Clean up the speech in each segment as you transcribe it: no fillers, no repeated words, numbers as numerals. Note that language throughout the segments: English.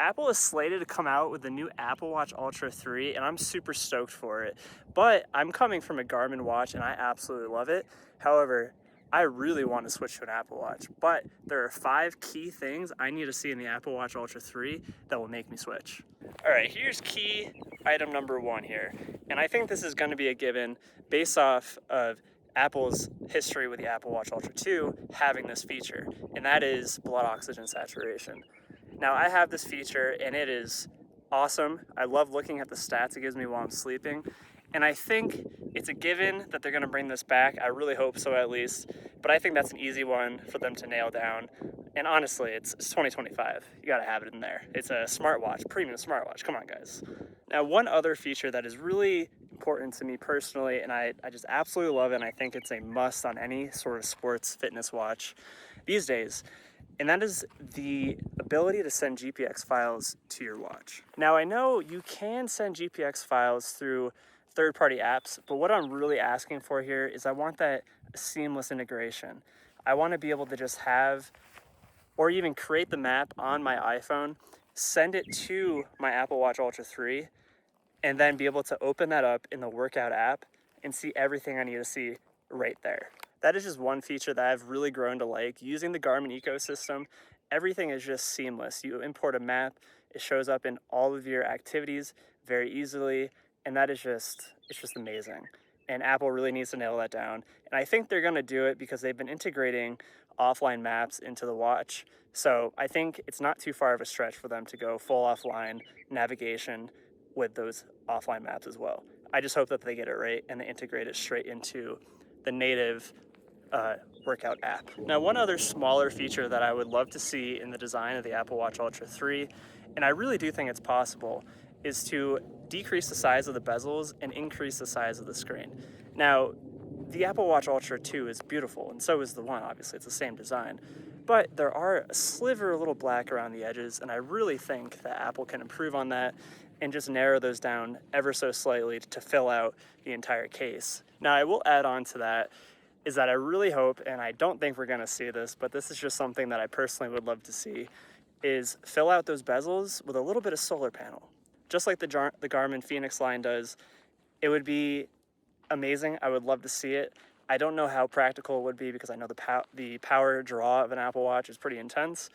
Apple is slated to come out with the new Apple Watch Ultra 3, and I'm super stoked for it. But I'm coming from a Garmin watch, and I absolutely love it. However, I really want to switch to an Apple Watch, but there are 5 key things I need to see in the Apple Watch Ultra 3 that will make me switch. All right, here's key item number 1 here, and I think this is going to be a given based off of Apple's history with the Apple Watch Ultra 2 having this feature, and that is blood oxygen saturation. Now, I have this feature and it is awesome. I love looking at the stats it gives me while I'm sleeping, and I think it's a given that they're going to bring this back. I really hope so, at least, but I think that's an easy one for them to nail down. And honestly, it's 2025. You got to have it in there. It's a smartwatch, premium smartwatch. Come on, guys. Now, one other feature that is really important to me personally, and I just absolutely love it, and I think it's a must on any sort of sports fitness watch these days, and that is the ability to send GPX files to your watch. Now, I know you can send GPX files through third-party apps, but what I'm really asking for here is I want that seamless integration. I want to be able to just have, or even create the map on my iPhone, send it to my Apple Watch Ultra 3, and then be able to open that up in the workout app and see everything I need to see right there. That is just one feature that I've really grown to like. Using the Garmin ecosystem, everything is just seamless. You import a map, it shows up in all of your activities very easily, and that is just, it's just amazing. And Apple really needs to nail that down. And I think they're gonna do it because they've been integrating offline maps into the watch. So I think it's not too far of a stretch for them to go full offline navigation with those offline maps as well. I just hope that they get it right and they integrate it straight into the native workout app. Now, one other smaller feature that I would love to see in the design of the Apple Watch Ultra 3, and I really do think it's possible, is to decrease the size of the bezels and increase the size of the screen. Now, the Apple Watch Ultra 2 is beautiful, and so is the One, obviously, it's the same design. But there are a sliver a little black around the edges, and I really think that Apple can improve on that and just narrow those down ever so slightly to fill out the entire case. Now, I will add on to that is that I really hope, and I don't think we're gonna see this, but this is just something that I personally would love to see, is fill out those bezels with a little bit of solar panel. Just like the Garmin Fenix line does. It would be amazing. I would love to see it. I don't know how practical it would be because I know the power draw of an Apple Watch is pretty intense,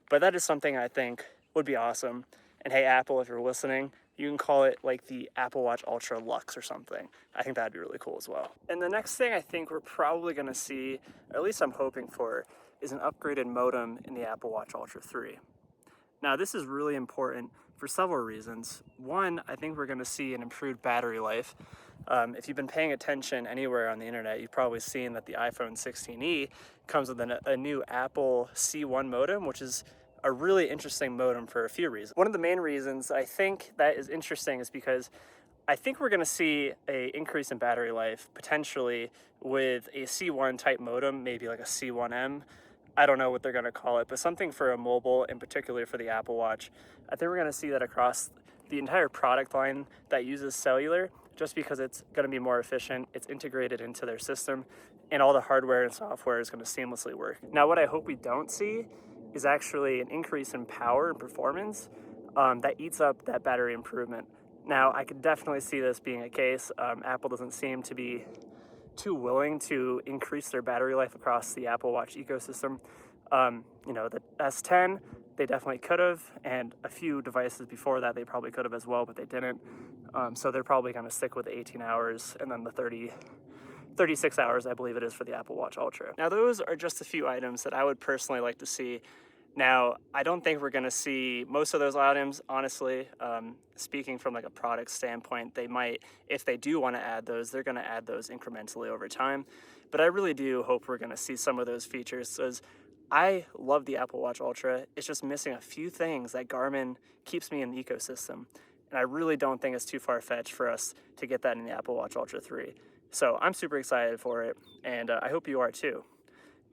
but that is something I think would be awesome. And hey, Apple, if you're listening, you can call it like the Apple Watch Ultra Luxe or something. I think that'd be really cool as well. And the next thing I think we're probably gonna see, or at least I'm hoping for, is an upgraded modem in the Apple Watch Ultra 3. Now, this is really important for several reasons. One, I think we're gonna see an improved battery life. If you've been paying attention anywhere on the internet, you've probably seen that the iPhone 16e comes with a new Apple C1 modem, which is a really interesting modem for a few reasons. One of the main reasons I think that is interesting is because I think we're gonna see an increase in battery life potentially with a C1 type modem, maybe like a C1M. I don't know what they're gonna call it, but something for a mobile, in particular for the Apple Watch. I think we're gonna see that across the entire product line that uses cellular, just because it's gonna be more efficient, it's integrated into their system, and all the hardware and software is gonna seamlessly work. Now, what I hope we don't see is actually an increase in power and performance that eats up that battery improvement. Now, I could definitely see this being a case. Apple doesn't seem to be too willing to increase their battery life across the Apple Watch ecosystem. You know, the S10, they definitely could have, and a few devices before that they probably could have as well, but they didn't. So they're probably gonna stick with 18 hours and then the 36 hours, I believe it is, for the Apple Watch Ultra. Now, those are just a few items that I would personally like to see. Now, I don't think we're gonna see most of those items, honestly. Speaking from like a product standpoint, they might, if they do wanna add those, they're gonna add those incrementally over time. But I really do hope we're gonna see some of those features, because I love the Apple Watch Ultra. It's just missing a few things that Garmin keeps me in the ecosystem. And I really don't think it's too far-fetched for us to get that in the Apple Watch Ultra 3. So I'm super excited for it, and I hope you are too.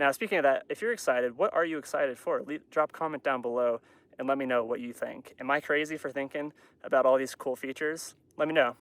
Now, speaking of that, if you're excited, what are you excited for? Drop a comment down below and let me know what you think. Am I crazy for thinking about all these cool features? Let me know.